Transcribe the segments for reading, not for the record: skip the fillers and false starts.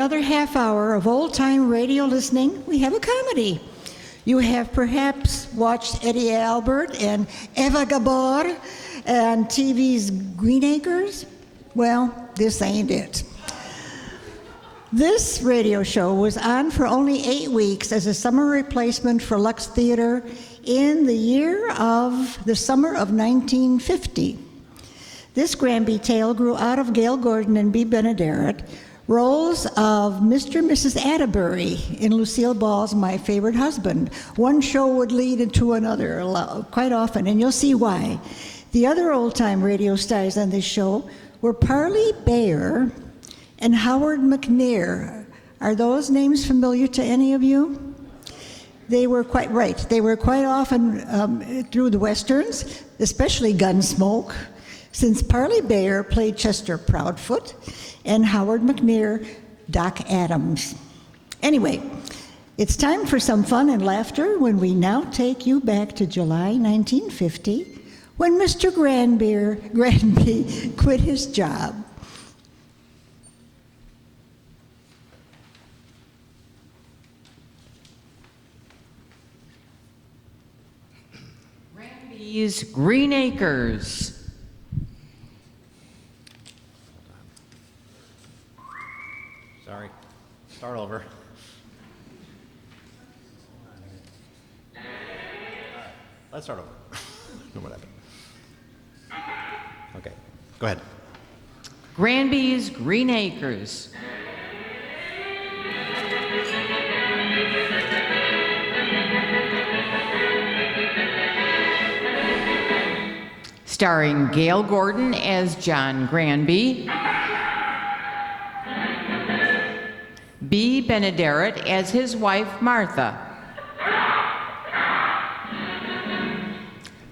Another half hour of old-time radio listening, we have a comedy. You have perhaps watched Eddie Albert and Eva Gabor and TV's Green Acres. Well, this ain't it. This radio show was on for only 8 weeks as a summer replacement for Lux Theater in the summer of 1950. This Granby tale grew out of Gail Gordon and Bea Benaderet, roles of Mr. and Mrs. Atterbury in Lucille Ball's My Favorite Husband. One show would lead into another quite often, and you'll see why. The other old-time radio stars on this show were Parley Bayer and Howard McNair. Are those names familiar to any of you? They were quite right. They were quite often through the Westerns, especially Gunsmoke, since Parley Bayer played Chester Proudfoot and Howard McNair, Doc Adams. Anyway, it's time for some fun and laughter when we now take you back to July 1950, when Mr. Granby quit his job. Granby's Green Acres. Sorry. Start over. Let's start over. No, what happened? Okay, go ahead. Granby's Green Acres. Starring Gail Gordon as John Granby, Bea Benaderet as his wife Martha,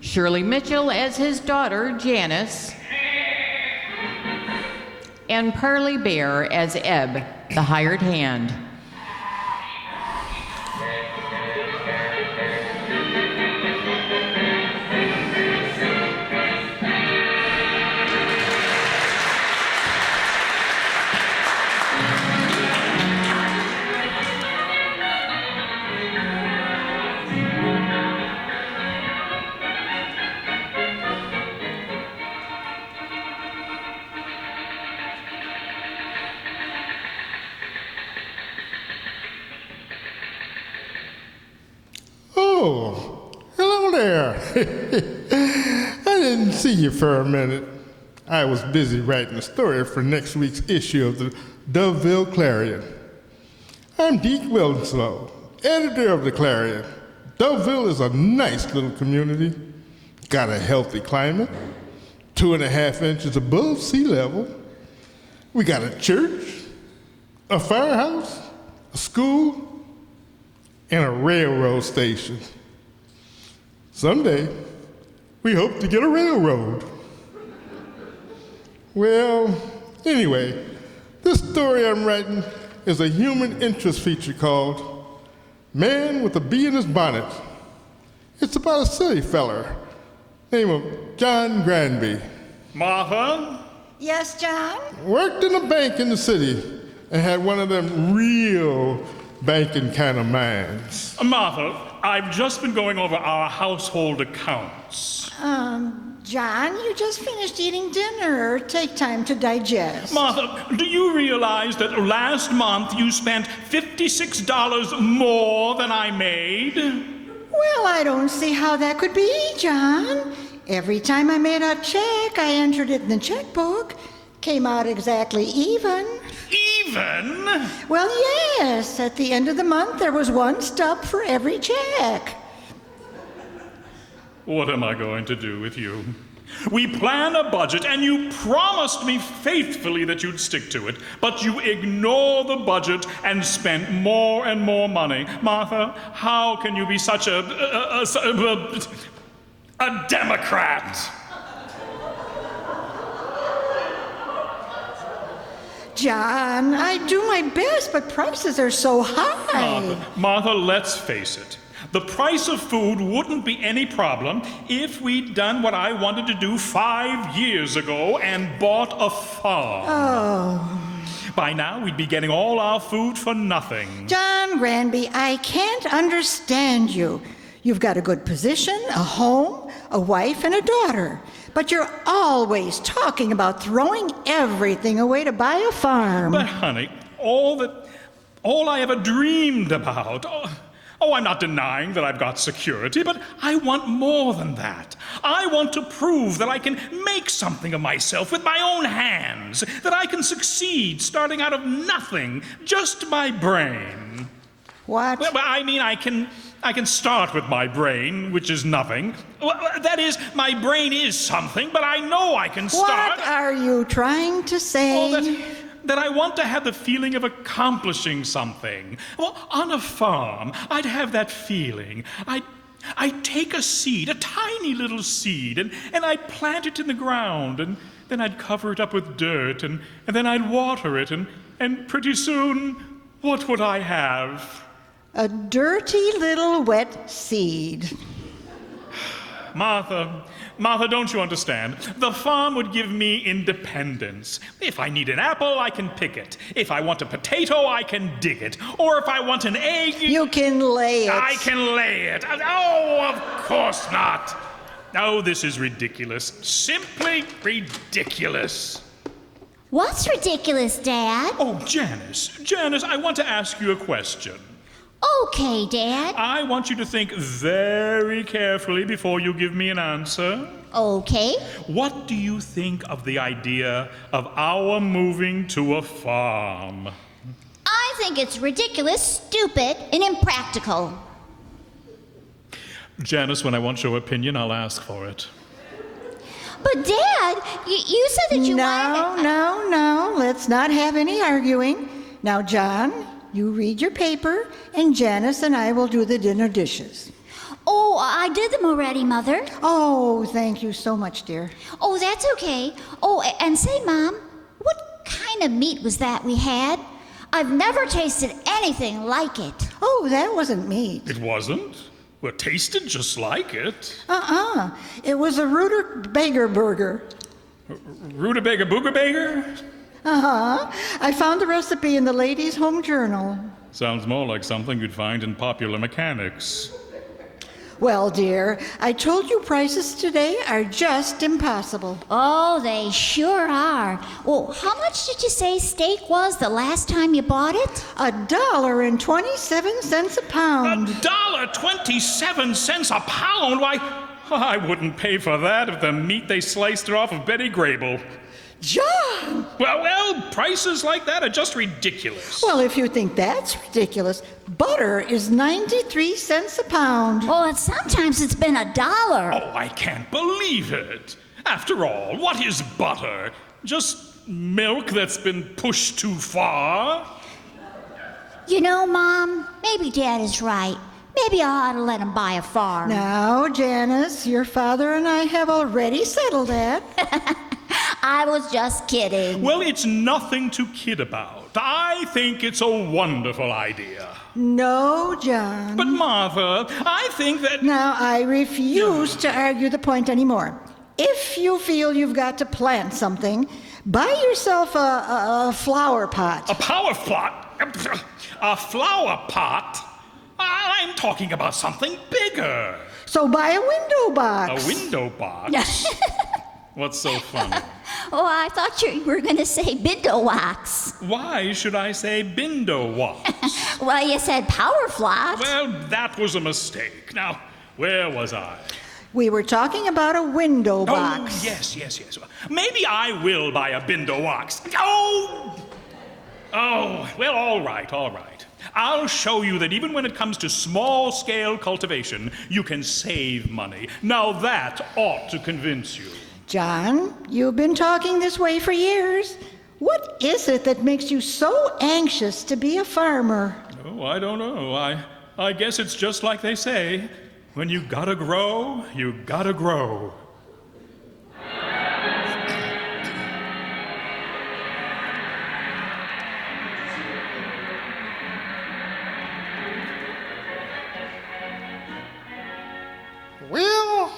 Shirley Mitchell as his daughter Janice, and Parley Bayer as Eb, the hired hand. Oh, hello there. I didn't see you for a minute. I was busy writing a story for next week's issue of the Doveville Clarion. I'm Deke Wilenslow, editor of the Clarion. Doveville is a nice little community. Got a healthy climate, 2.5 inches above sea level. We got a church, a firehouse, a school, and a railroad station. Someday, we hope to get a railroad. Well, anyway, this story I'm writing is a human interest feature called Man with a Bee in His Bonnet. It's about a silly feller named John Granby. Martha? Yes, John? Worked in a bank in the city and had one of them real banking kind of minds. Martha, I've just been going over our household accounts. John, you just finished eating dinner. Take time to digest. Martha, do you realize that last month you spent $56 more than I made? Well, I don't see how that could be, John. Every time I made a check, I entered it in the checkbook. Came out exactly even. Even? Well, yes. At the end of the month, there was one stub for every check. What am I going to do with you? We plan a budget, and you promised me faithfully that you'd stick to it, but you ignore the budget and spent more and more money. Martha, how can you be such a Democrat? John, I do my best, but prices are so high. Martha, let's face it. The price of food wouldn't be any problem if we'd done what I wanted to do 5 years ago and bought a farm. Oh. By now, we'd be getting all our food for nothing. John Granby, I can't understand you. You've got a good position, a home, a wife, and a daughter. But you're always talking about throwing everything away to buy a farm. But, honey, all I ever dreamed about. Oh, I'm not denying that I've got security, but I want more than that. I want to prove that I can make something of myself with my own hands, that I can succeed starting out of nothing, just my brain. What? Well, I mean, I can start with my brain, which is nothing. Well, that is, my brain is something, but I know I can start. What are you trying to say? Oh, that I want to have the feeling of accomplishing something. Well, on a farm, I'd have that feeling. I'd take a seed, a tiny little seed, and I'd plant it in the ground, and then I'd cover it up with dirt, and then I'd water it, and pretty soon, what would I have? A dirty little wet seed. Martha, don't you understand? The farm would give me independence. If I need an apple, I can pick it. If I want a potato, I can dig it. Or if I want an egg... You can lay it. I can lay it. Oh, of course not. Oh, this is ridiculous. Simply ridiculous. What's ridiculous, Dad? Oh, Janice, I want to ask you a question. Okay, Dad. I want you to think very carefully before you give me an answer. Okay. What do you think of the idea of our moving to a farm? I think it's ridiculous, stupid, and impractical. Janice, when I want your opinion, I'll ask for it. But, Dad, you said that you wanted... No. Let's not have any arguing. Now, John, you read your paper, and Janice and I will do the dinner dishes. Oh, I did them already, Mother. Oh, thank you so much, dear. Oh, that's okay. Oh, and say, Mom, what kind of meat was that we had? I've never tasted anything like it. Oh, that wasn't meat. It wasn't? Well, it tasted just like it. It was a rutabaga burger. Rutabaga booger bager? I found the recipe in the Ladies' Home Journal. Sounds more like something you'd find in Popular Mechanics. Well, dear, I told you prices today are just impossible. Oh, they sure are. Oh, how much did you say steak was the last time you bought it? $1.27 a pound. $1.27 a pound? Why, I wouldn't pay for that if the meat they sliced it off of Betty Grable. John! Well, prices like that are just ridiculous. Well, if you think that's ridiculous, butter is 93 cents a pound. Oh, and sometimes it's been $1. Oh, I can't believe it. After all, what is butter? Just milk that's been pushed too far? You know, Mom, maybe Dad is right. Maybe I ought to let him buy a farm. Now, Janice, your father and I have already settled that. I was just kidding. Well, it's nothing to kid about. I think it's a wonderful idea. No, John. But, Martha, I think that... Now, I refuse to argue the point anymore. If you feel you've got to plant something, buy yourself a flower pot. A power pot? A flower pot? I'm talking about something bigger. So buy a window box. A window box? What's so funny? Oh, I thought you were going to say bindo wax. Why should I say bindo wax? Well, you said power flot. Well, that was a mistake. Now, where was I? We were talking about a window box. Oh, yes. Maybe I will buy a bindo wax. Oh, well, all right. I'll show you that even when it comes to small-scale cultivation, you can save money. Now that ought to convince you. John, you've been talking this way for years. What is it that makes you so anxious to be a farmer? Oh, I don't know. I guess it's just like they say. When you gotta grow, you gotta grow. Well,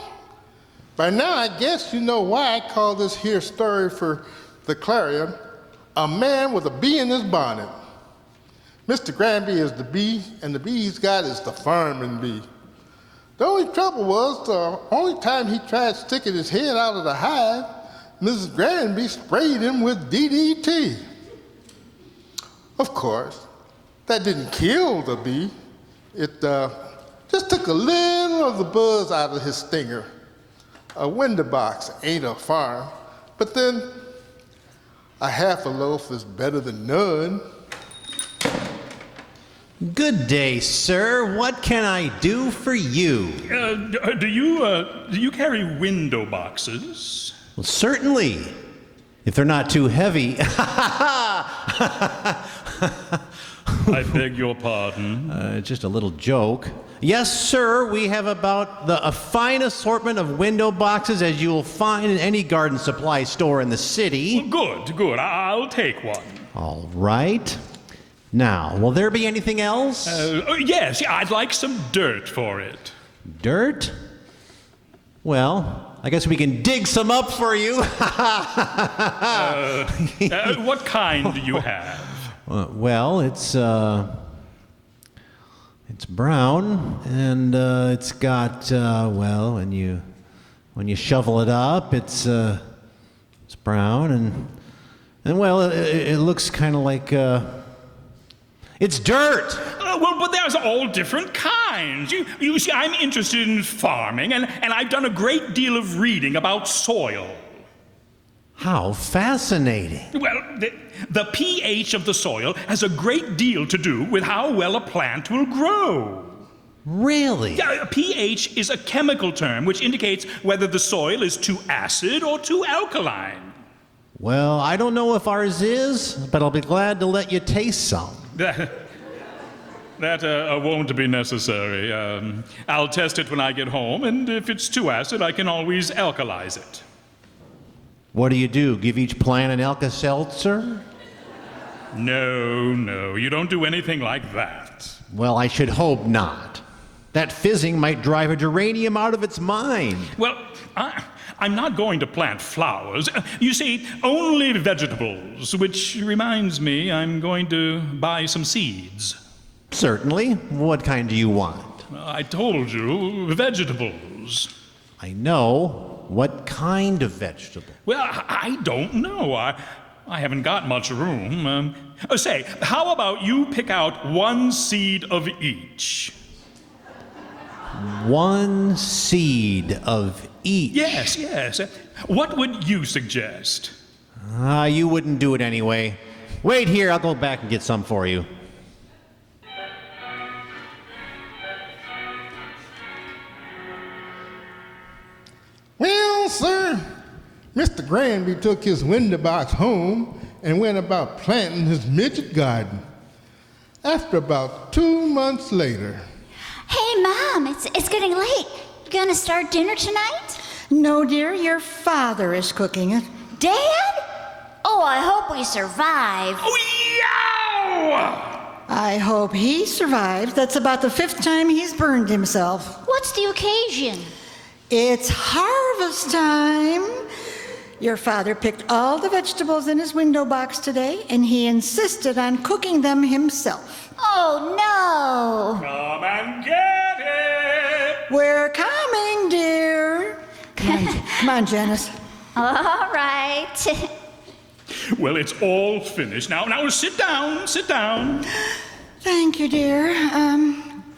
by now I guess you know why I call this here story for the Clarion a man with a bee in his bonnet. Mr. Granby is the bee, and the bee he's got is the farming bee. The only trouble was, the only time he tried sticking his head out of the hive, Mrs. Granby sprayed him with DDT. Of course, that didn't kill the bee. It just took a little of the buzz out of his stinger. A window box ain't a farm, but then a half a loaf is better than none. Good day, sir. What can I do for you? Do you carry window boxes? Well, certainly, if they're not too heavy. I beg your pardon. Just a little joke. Yes, sir, we have about a fine assortment of window boxes as you'll find in any garden supply store in the city. Good. I'll take one. All right. Now, will there be anything else? Yes, I'd like some dirt for it. Dirt? Well, I guess we can dig some up for you. What kind do you have? Well, it's brown, and it's got well, when you shovel it up, it's brown, and well, it looks kind of like it's dirt. Well, but there's all different kinds. You see, I'm interested in farming, and I've done a great deal of reading about soil. How fascinating. Well, the pH of the soil has a great deal to do with how well a plant will grow. Really? Yeah, pH is a chemical term which indicates whether the soil is too acid or too alkaline. Well, I don't know if ours is, but I'll be glad to let you taste some. That won't be necessary. I'll test it when I get home, and if it's too acid, I can always alkalize it. What do? Give each plant an Alka-Seltzer? No, you don't do anything like that. Well, I should hope not. That fizzing might drive a geranium out of its mind. Well, I'm not going to plant flowers. You see, only vegetables, which reminds me I'm going to buy some seeds. Certainly. What kind do you want? I told you, vegetables. I know. What kind of vegetable? Well, I don't know. I haven't got much room. Say, how about you pick out one seed of each? One seed of each? Yes. What would you suggest? You wouldn't do it anyway. Wait here, I'll go back and get some for you. Well, sir, Mr. Granby took his window box home and went about planting his midget garden. After about 2 months later. Hey, Mom, it's getting late. You gonna start dinner tonight? No, dear, your father is cooking it. Dad? Oh, I hope we survive. Oh, yow! I hope he survives. That's about the 5th time he's burned himself. What's the occasion? It's harvest time. Your father picked all the vegetables in his window box today, and he insisted on cooking them himself. Oh, no. Come and get it! We're coming, dear. Come on, Janice. All right. Well, it's all finished. Now sit down. Thank you, dear.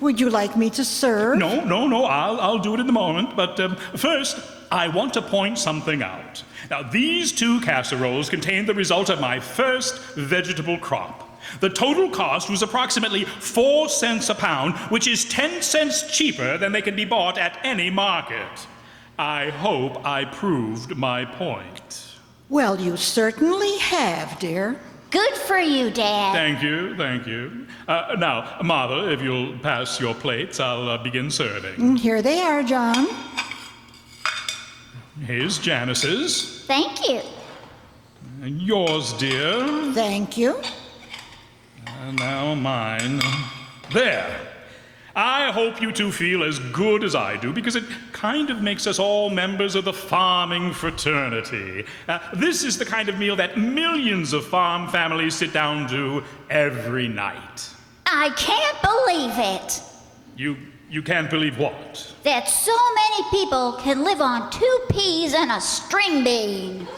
Would you like me to serve? No, I'll do it in a moment. But first, I want to point something out. Now, these 2 casseroles contain the result of my first vegetable crop. The total cost was approximately 4 cents a pound, which is 10 cents cheaper than they can be bought at any market. I hope I proved my point. Well, you certainly have, dear. Good for you, Dad. Thank you. Now, Martha, if you'll pass your plates, I'll begin serving. Here they are, John. Here's Janice's. Thank you. And yours, dear. Thank you. And now mine. There. I hope you two feel as good as I do, because it kind of makes us all members of the farming fraternity. This is the kind of meal that millions of farm families sit down to every night. I can't believe it. You can't believe what? That so many people can live on 2 peas and a string bean.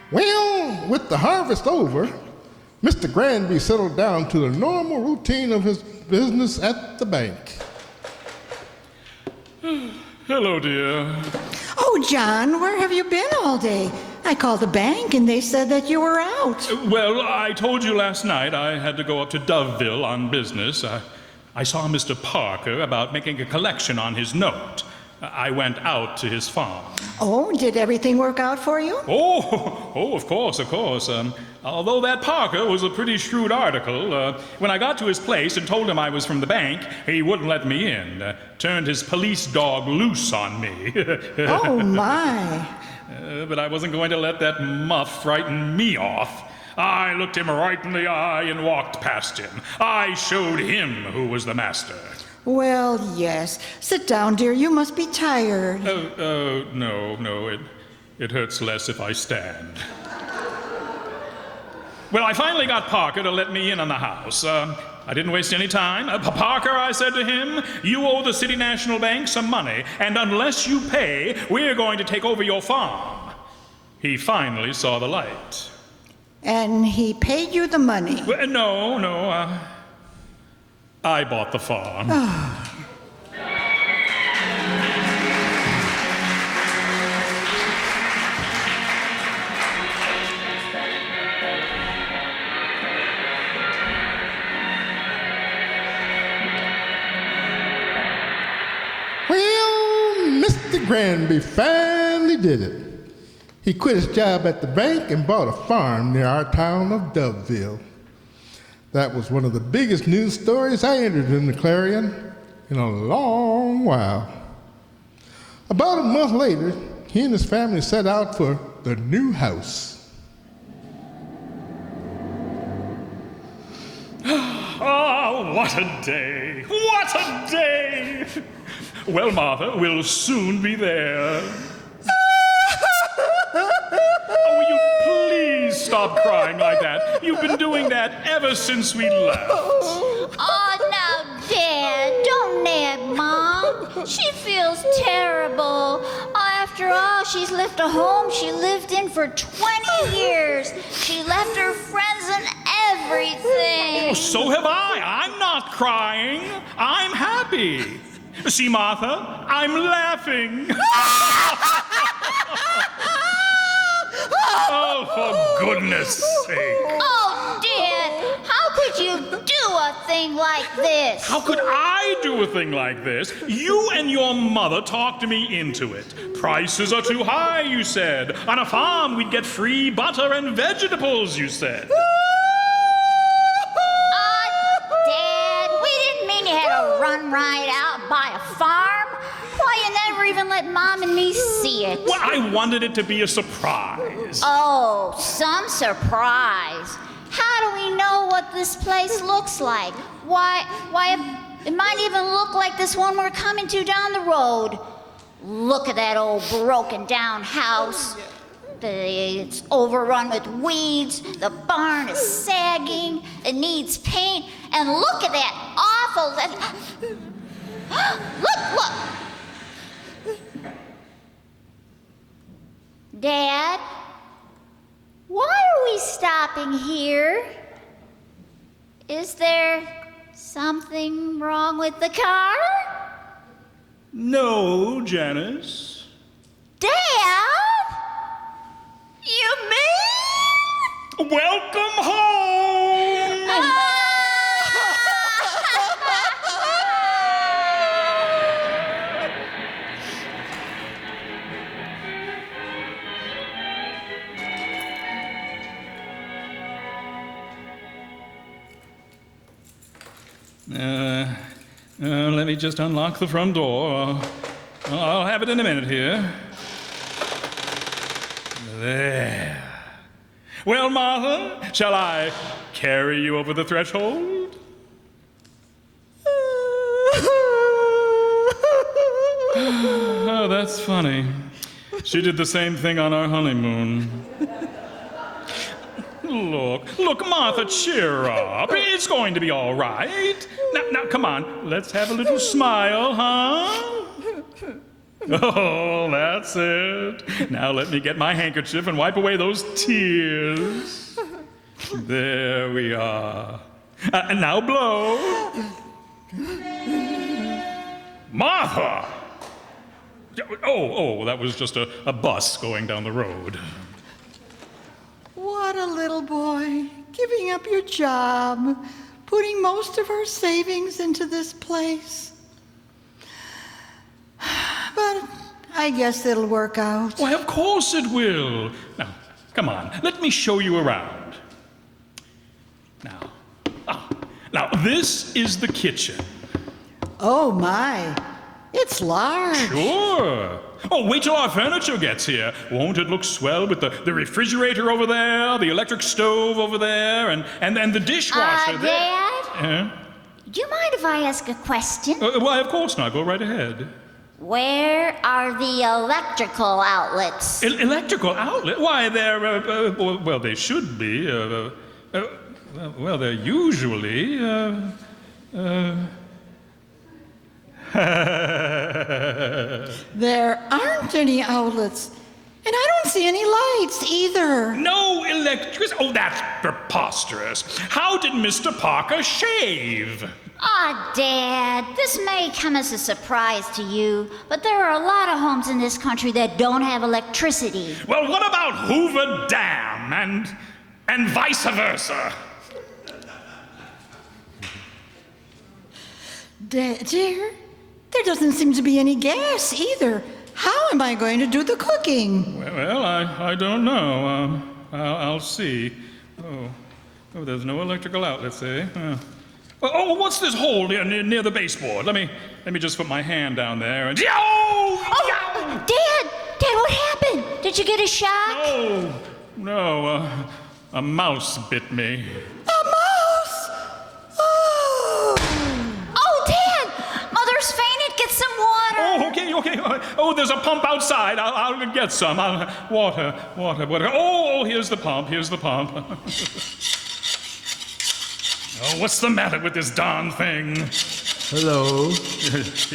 Well, with the harvest over, Mr. Granby settled down to the normal routine of his business at the bank. Hello, dear. Oh, John, where have you been all day? I called the bank and they said that you were out. Well, I told you last night I had to go up to Doveville on business. I saw Mr. Parker about making a collection on his note. I went out to his farm. Oh, did everything work out for you? Oh, of course. Although that Parker was a pretty shrewd article, when I got to his place and told him I was from the bank, he wouldn't let me in. Turned his police dog loose on me. Oh, my. But I wasn't going to let that muff frighten me off. I looked him right in the eye and walked past him. I showed him who was the master. Well, yes. Sit down, dear. You must be tired. No. It hurts less if I stand. Well, I finally got Parker to let me in on the house. I didn't waste any time. Parker, I said to him, you owe the City National Bank some money, and unless you pay, we're going to take over your farm. He finally saw the light. And he paid you the money? Well, no. I bought the farm. Well, Mr. Granby finally did it. He quit his job at the bank and bought a farm near our town of Doveville. That was one of the biggest news stories I entered in the Clarion in a long while. About a month later, he and his family set out for the new house. Oh, what a day! What a day! Well, Martha, we'll soon be there. Oh, will you please stop crying like that? You've been doing that ever since we left. Oh, now, Dad, don't nag Mom. She feels terrible. After all, she's left a home she lived in for 20 years. She left her friends and everything. Oh, so have I. I'm not crying. I'm happy. See, Martha, I'm laughing. Oh, for goodness sake. Oh, Dad, how could you do a thing like this? How could I do a thing like this? You and your mother talked me into it. Prices are too high, you said. On a farm, we'd get free butter and vegetables, you said. Dad, we didn't mean you had to run right out and buy a farm. Why, you never even let Mom and me see it. Well, I wanted it to be a surprise. Oh, some surprise. How do we know what this place looks like? Why, it might even look like this one we're coming to down the road. Look at that old broken down house. It's overrun with weeds. The barn is sagging. It needs paint. And look at that awful... Look! Dad, why are we stopping here? Is there something wrong with the car? No, Janice. Dad? You mean? Welcome home! Let me just unlock the front door. I'll have it in a minute here. There. Well, Martha, shall I carry you over the threshold? Oh, that's funny. She did the same thing on our honeymoon. Look, Martha, cheer up. It's going to be all right. Now, come on. Let's have a little smile, huh? Oh, that's it. Now let me get my handkerchief and wipe away those tears. There we are. And now blow. Martha! Oh, that was just a bus going down the road. What a little boy, giving up your job, putting most of our savings into this place. But I guess it'll work out. Why, of course it will. Now, come on, let me show you around. Now, this is the kitchen. Oh my, it's large. Sure. Oh, wait till our furniture gets here. Won't it look swell with the refrigerator over there, the electric stove over there, and the dishwasher there? Dad? Do you mind if I ask a question? Why, of course not. Go right ahead. Where are the electrical outlets? Electrical outlet? Why, they're, well, they should be. Well, they're usually, There aren't any outlets, and I don't see any lights either. No electricity? Oh, that's preposterous. How did Mr. Parker shave? Dad, this may come as a surprise to you, but there are a lot of homes in this country that don't have electricity. Well, what about Hoover Dam and vice versa? Dear, there doesn't seem to be any gas either. How am I going to do the cooking? Well, I don't know. I'll see. Oh, there's no electrical outlets, eh? Oh, what's this hole near the baseboard? Let me just put my hand down there and... Oh, Dad, what happened? Did you get a shock? No, a mouse bit me. A mouse! Oh! Oh, Dad, Mother's fainted. Get some water. Oh, okay. Oh, there's a pump outside. I'll get some. Water. Oh, here's the pump. Oh, what's the matter with this darn thing? Hello.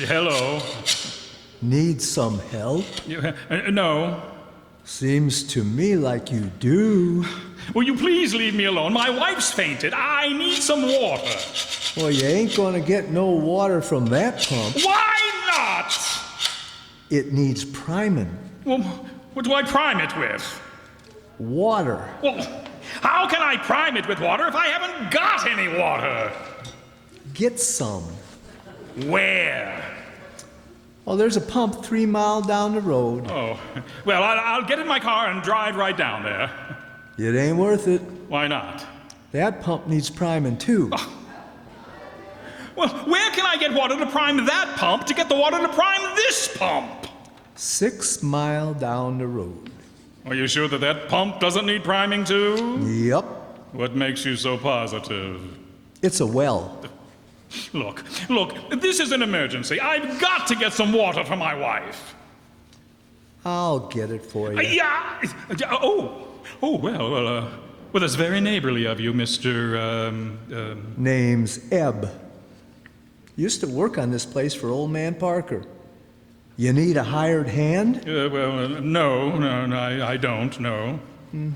Hello. Need some help? No. Seems to me like you do. Will you please leave me alone? My wife's fainted. I need some water. Well, you ain't gonna get no water from that pump. Why not? It needs priming. Well, what do I prime it with? Water. Well, how can I prime it with water if I haven't got any water? Get some. Where? Oh, there's a pump 3 miles down the road. Oh, well, I'll get in my car and drive right down there. It ain't worth it. Why not? That pump needs priming too. Well, where can I get water to prime that pump to get the water to prime this pump? 6 miles down the road. Are you sure that pump doesn't need priming too? Yep. What makes you so positive? It's a well. Look, this is an emergency. I've got to get some water for my wife. I'll get it for you. Yeah. Well, that's very neighborly of you, Mr. Name's Ebb. Used to work on this place for old man Parker. You need a hired hand? No, I don't, no.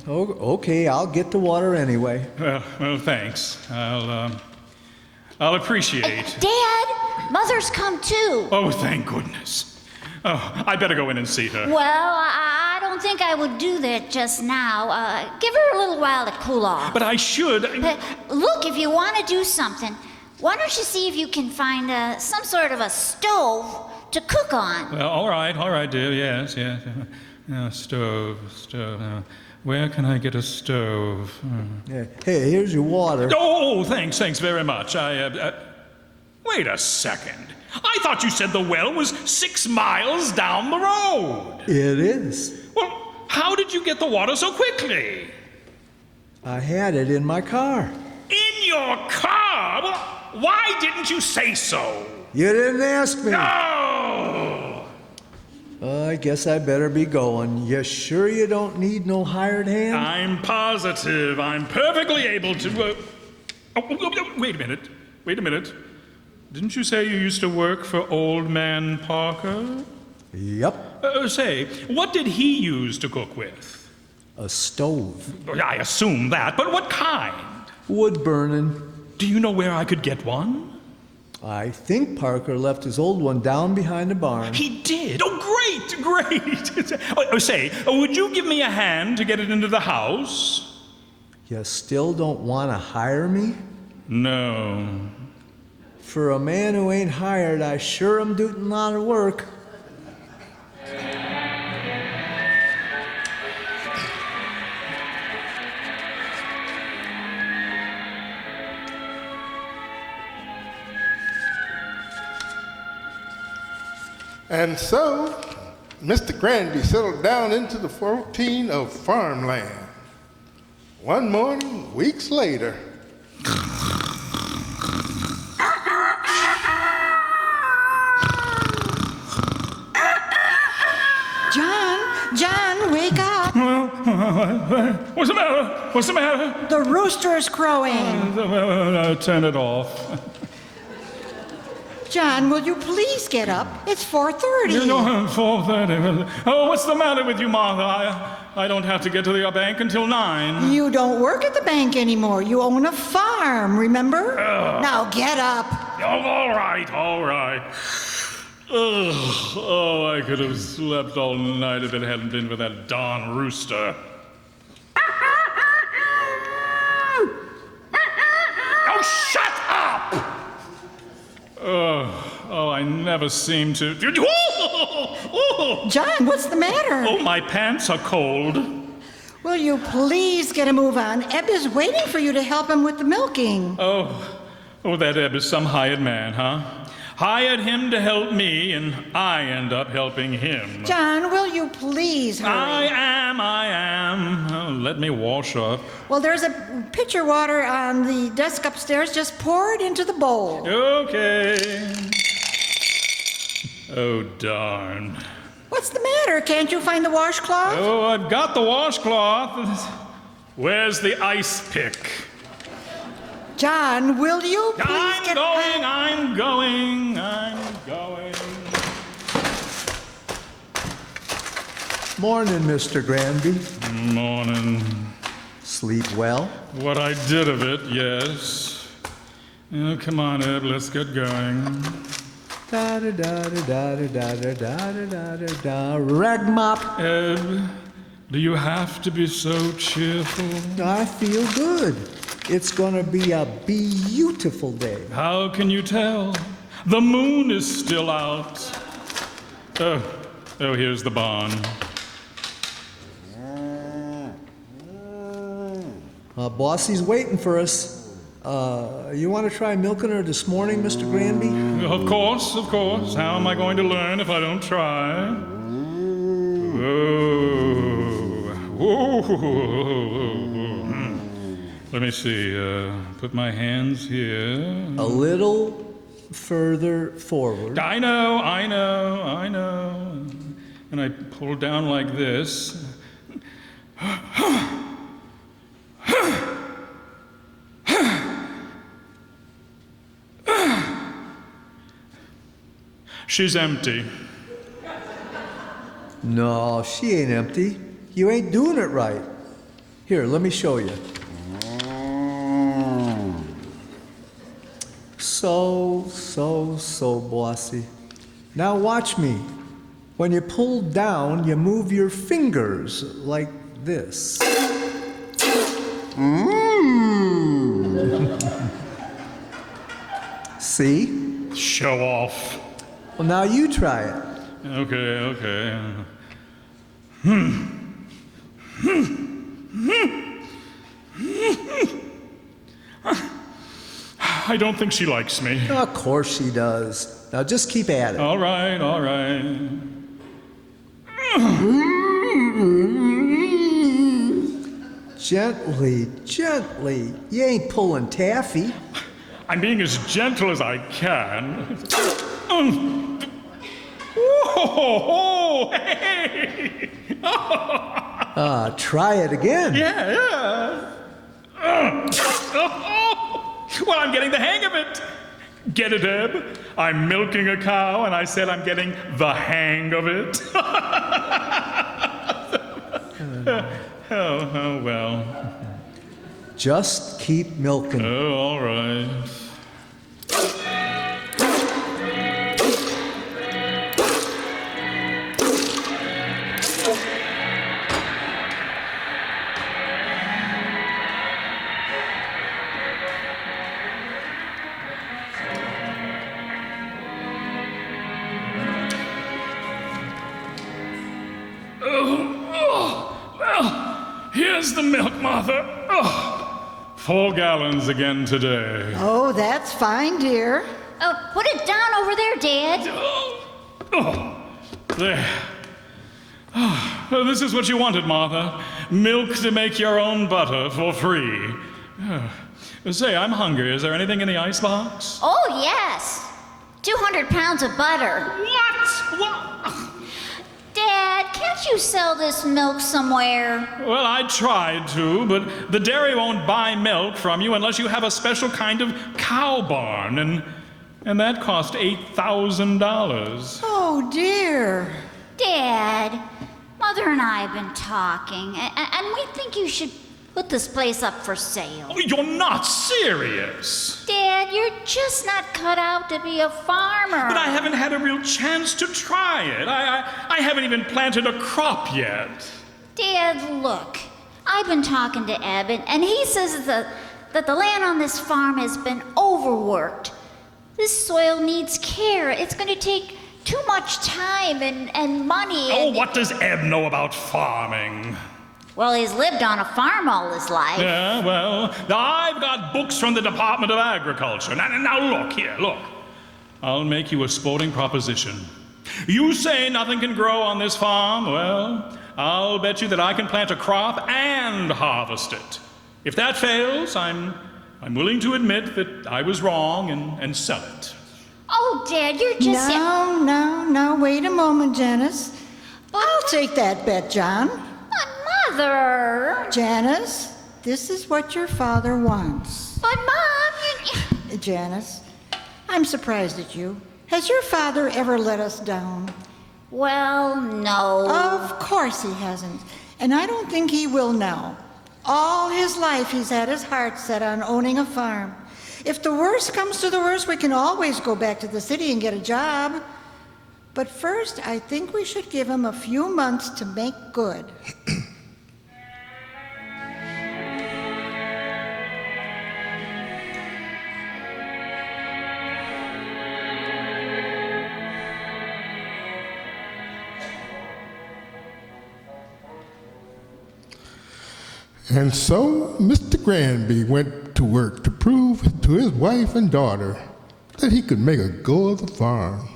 Okay, I'll get the water anyway. Well, thanks. I'll appreciate. Dad, Mother's come too. Oh, thank goodness. Oh, I better go in and see her. Well, I don't think I would do that just now. Give her a little while to cool off. But I should. Look, if you want to do something, why don't you see if you can find some sort of a stove to cook on? Well, all right, dear. Yes. Stove. Where can I get a stove? Yeah. Hey, here's your water. Oh, thanks very much. Wait a second. I thought you said the well was 6 miles down the road. It is. Well, How did you get the water so quickly? I had it in my car. In your car? Well, why didn't you say so? You didn't ask me. No! I guess I better be going. You sure you don't need no hired hand? I'm positive. I'm perfectly able to. Wait a minute. Wait a minute. Didn't you say you used to work for Old Man Parker? Yep. Say, what did he use to cook with? A stove. I assume that, but what kind? Wood burning. Do you know where I could get one? I think Parker left his old one down behind the barn. He did? Oh, great, great. Say, would you give me a hand to get it into the house? You still don't want to hire me? No. For a man who ain't hired, I sure am doing a lot of work. And so, Mr. Granby settled down into the routine of farmland. One morning, weeks later, John, wake up. What's the matter? What's the matter? The rooster is crowing. Turn it off. John, will you please get up? It's 4:30. You know, 4:30. Oh, what's the matter with you, Martha? I don't have to get to the bank until 9. You don't work at the bank anymore. You own a farm, remember? Now get up. Oh, all right, all right. Oh, I could have slept all night if it hadn't been for that darn rooster. Oh, shut up! Oh, I never seem to. John, what's the matter? Oh, my pants are cold. Will you please get a move on? Eb is waiting for you to help him with the milking. Oh, that Eb is some hired man, huh? Hired him to help me, and I end up helping him. John, will you please hurry? I am. Oh, let me wash up. Well, there's a pitcher of water on the desk upstairs. Just pour it into the bowl. Okay. Oh, darn. What's the matter? Can't you find the washcloth? Oh, I've got the washcloth. Where's the ice pick? John, will you please I'm going. Morning, Mr. Granby. Morning. Sleep well? What I did of it, yes. Oh, come on, Ed, let's get going. Da da da da da da da da da da da. Rag mop. Ed, do you have to be so cheerful? I feel good. It's gonna be a beautiful day. How can you tell? The moon is still out. Oh, here's the barn. Bossy's waiting for us. You want to try milking her this morning, Mr. Granby? Of course. How am I going to learn if I don't try? Let me see. Put my hands here. A little further forward. I know. And I pull down like this. She's empty. No, she ain't empty. You ain't doing it right. Here, let me show you. So, Bossy. Now watch me. When you pull down, you move your fingers like this. See? Show off. Well, now you try it. Okay. I don't think she likes me. Of course she does. Now just keep at it. All right. Gently, gently. You ain't pulling taffy. I'm being as gentle as I can. Whoa, hey! Try it again. Yeah. Well, I'm getting the hang of it. Get it, Eb? I'm milking a cow, and I said I'm getting the hang of it. Oh, well. Just keep milking. Oh, all right. Well, here's the milk, Martha. 4 gallons again today. Oh, that's fine, dear. Oh, put it down over there, Dad. There. This is what you wanted, Martha. Milk to make your own butter for free. Say, I'm hungry. Is there anything in the icebox? Oh, yes. 200 pounds of butter. What? Dad, can't you sell this milk somewhere? Well, I tried to, but the dairy won't buy milk from you unless you have a special kind of cow barn, and that cost $8,000. Oh, dear. Dad, Mother and I have been talking, and we think you should put this place up for sale. Oh, you're not serious. Dad, you're just not cut out to be a farmer. But I haven't had a real chance to try it. I haven't even planted a crop yet. Dad, look, I've been talking to Eb, and he says that the land on this farm has been overworked. This soil needs care. It's going to take too much time and money. Oh, what does Eb know about farming? Well, he's lived on a farm all his life. Yeah, well, I've got books from the Department of Agriculture. Now look here, look. I'll make you a sporting proposition. You say nothing can grow on this farm? Well, I'll bet you that I can plant a crop and harvest it. If that fails, I'm willing to admit that I was wrong and sell it. Oh, Dad, you're just... No, wait a moment, Janice. I'll take that bet, John. Mother! Janice, this is what your father wants. But, Mom, Janice, I'm surprised at you. Has your father ever let us down? Well, no. Of course he hasn't. And I don't think he will now. All his life he's had his heart set on owning a farm. If the worst comes to the worst, we can always go back to the city and get a job. But first, I think we should give him a few months to make good. And so Mr. Granby went to work to prove to his wife and daughter that he could make a go of the farm.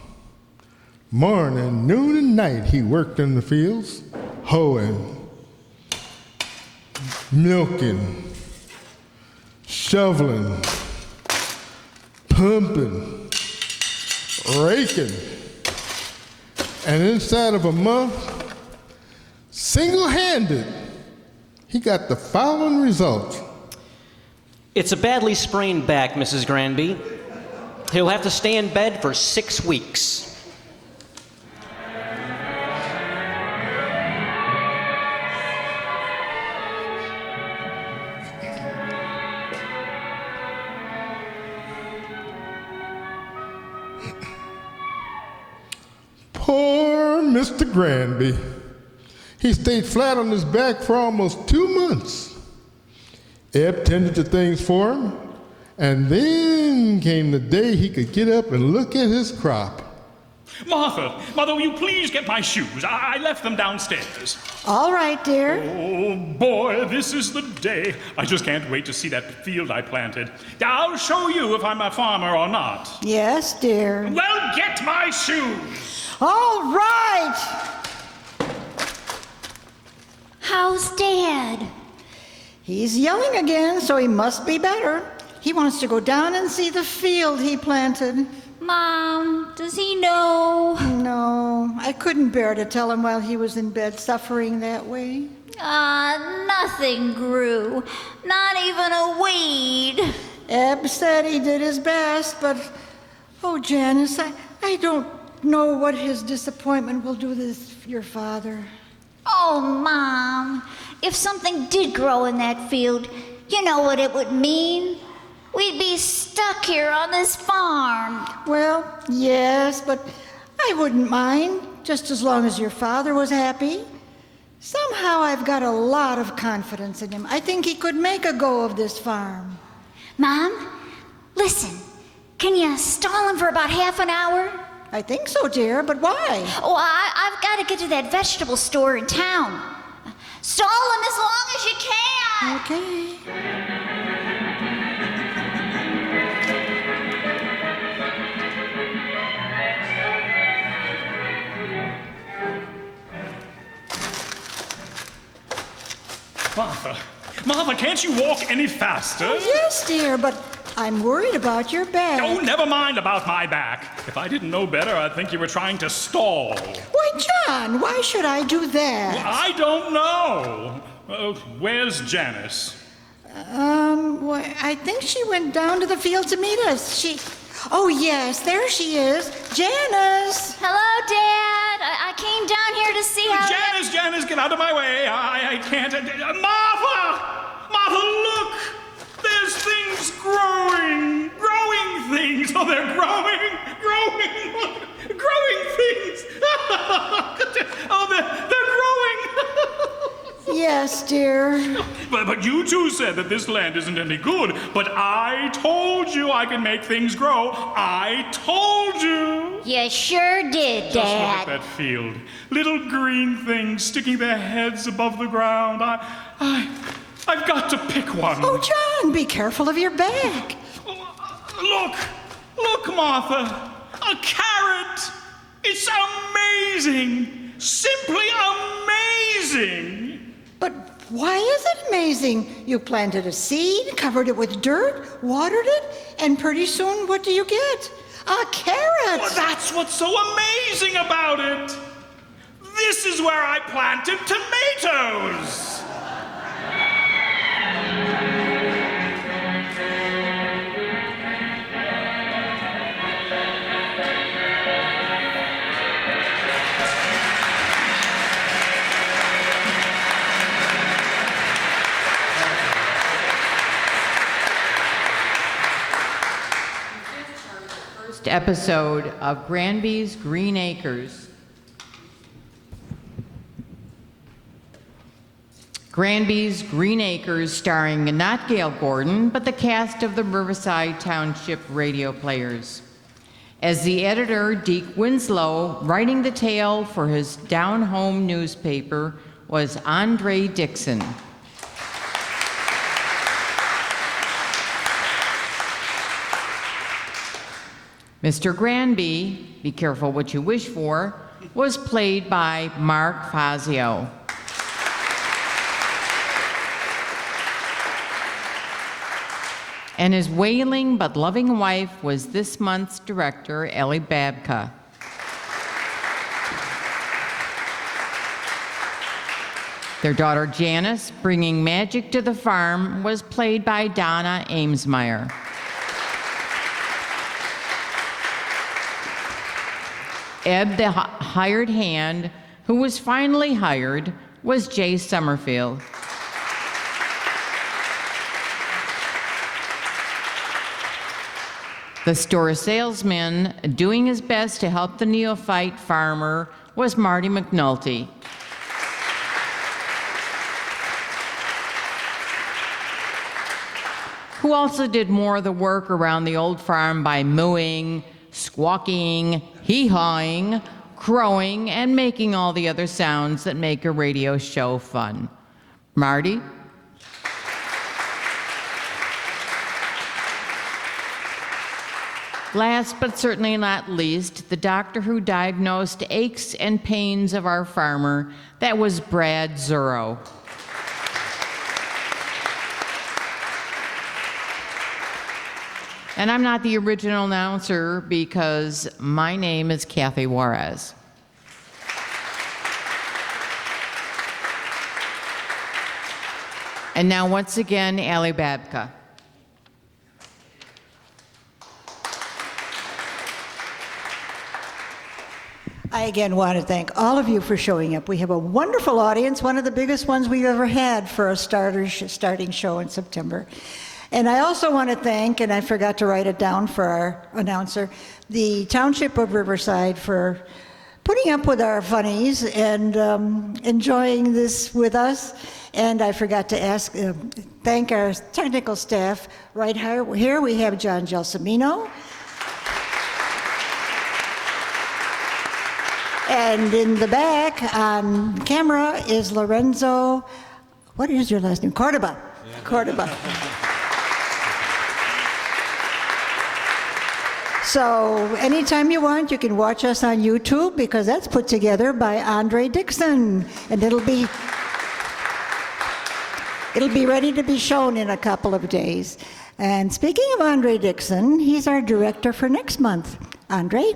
Morning, noon, and night he worked in the fields, hoeing, milking, shoveling, pumping, raking. And inside of a month, single-handed, he got the following result. It's a badly sprained back, Mrs. Granby. He'll have to stay in bed for 6 weeks. Poor Mr. Granby. He stayed flat on his back for almost 2 months. Eb tended to things for him, and then came the day he could get up and look at his crop. Mother, will you please get my shoes? I left them downstairs. All right, dear. Oh, boy, this is the day. I just can't wait to see that field I planted. I'll show you if I'm a farmer or not. Yes, dear. Well, get my shoes. All right. How's Dad? He's yelling again, so he must be better. He wants to go down and see the field he planted. Mom, does he know? No, I couldn't bear to tell him while he was in bed suffering that way. Nothing grew. Not even a weed. Eb said he did his best, but, oh, Janice, I don't know what his disappointment will do to your father. Oh, Mom, if something did grow in that field, you know what it would mean? We'd be stuck here on this farm. Well, yes, but I wouldn't mind, just as long as your father was happy. Somehow I've got a lot of confidence in him. I think he could make a go of this farm. Mom, listen, can you stall him for about half an hour? I think so, dear, but why? Oh, I've got to get to that vegetable store in town. Stall him as long as you can. Okay. Martha, can't you walk any faster? Oh, yes, dear, but I'm worried about your back. Oh, never mind about my back. If I didn't know better, I'd think you were trying to stall. Why, John, why should I do that? I don't know. Where's Janice? Well, I think she went down to the field to meet us. Oh, yes, there she is. Janice! Hello, Dad. I came down here to see how... Janice, get out of my way. I can't... Martha, look! There's things growing. Growing things. Oh, they're growing. Growing things. Oh, they're growing. Yes, dear. But you two said that this land isn't any good. But I told you I can make things grow. I told you. You sure did, Just look Dad. at that field. Little green things sticking their heads above the ground. I've got to pick one. Oh, John, be careful of your back. Look, Martha. A carrot. It's amazing. Simply amazing. But why is it amazing? You planted a seed, covered it with dirt, watered it, and pretty soon what do you get? A carrot! Well, that's what's so amazing about it. This is where I planted tomatoes. Episode of Granby's Green Acres. Granby's Green Acres, starring not Gail Gordon, but the cast of the Riverside Township radio players. As the editor, Deke Winslow, writing the tale for his down-home newspaper, was Andre Dixon. Mr. Granby, be careful what you wish for, was played by Mark Fazio. And his wailing but loving wife was this month's director, Ellie Babka. Their daughter Janice, bringing magic to the farm, was played by Donna Amesmeyer. Eb, the hired hand, who was finally hired, was Jay Summerfield. The store salesman, doing his best to help the neophyte farmer, was Marty McNulty. Who also did more of the work around the old farm by mooing, squawking, hee-hawing, crowing, and making all the other sounds that make a radio show fun. Marty? Last but certainly not least, the doctor who diagnosed aches and pains of our farmer, that was Brad Zuro. And I'm not the original announcer because my name is Kathy Juarez. And now, once again, Ellie Babka. I again want to thank all of you for showing up. We have a wonderful audience, one of the biggest ones we've ever had for a starting show in September. And I also want to thank, and I forgot to write it down for our announcer, the Township of Riverside for putting up with our funnies and enjoying this with us. And I forgot to thank our technical staff. Right here we have John Gelsomino. And in the back on camera is Lorenzo, what is your last name? Cordoba. Yeah. Cordoba. So anytime you want, you can watch us on YouTube because that's put together by Andre Dixon. And it'll be ready to be shown in a couple of days. And speaking of Andre Dixon, he's our director for next month. Andre?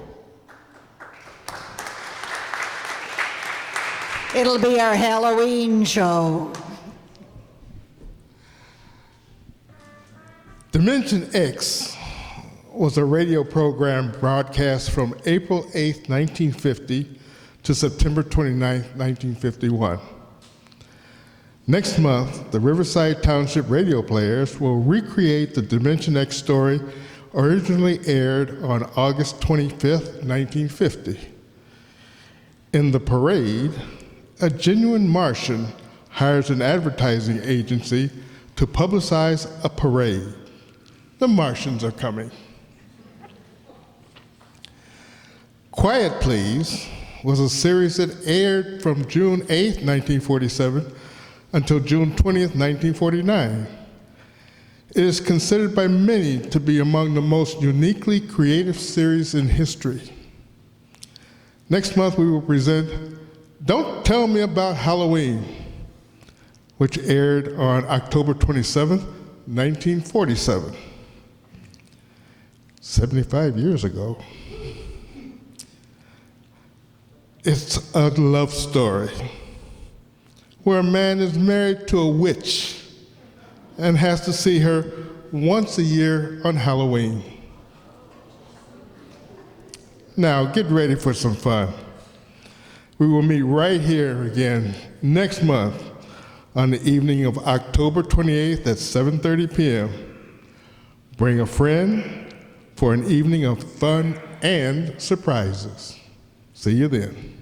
It'll be our Halloween show. Dimension X was a radio program broadcast from April 8, 1950 to September 29, 1951. Next month, the Riverside Township radio players will recreate the Dimension X story originally aired on August 25, 1950. In the parade, a genuine Martian hires an advertising agency to publicize a parade. The Martians are coming. Quiet Please was a series that aired from June 8, 1947 until June 20, 1949. It is considered by many to be among the most uniquely creative series in history. Next month we will present Don't Tell Me About Halloween, which aired on October 27, 1947. 75 years ago. It's a love story where a man is married to a witch and has to see her once a year on Halloween. Now, get ready for some fun. We will meet right here again next month on the evening of October 28th at 7:30 p.m. Bring a friend for an evening of fun and surprises. See you then.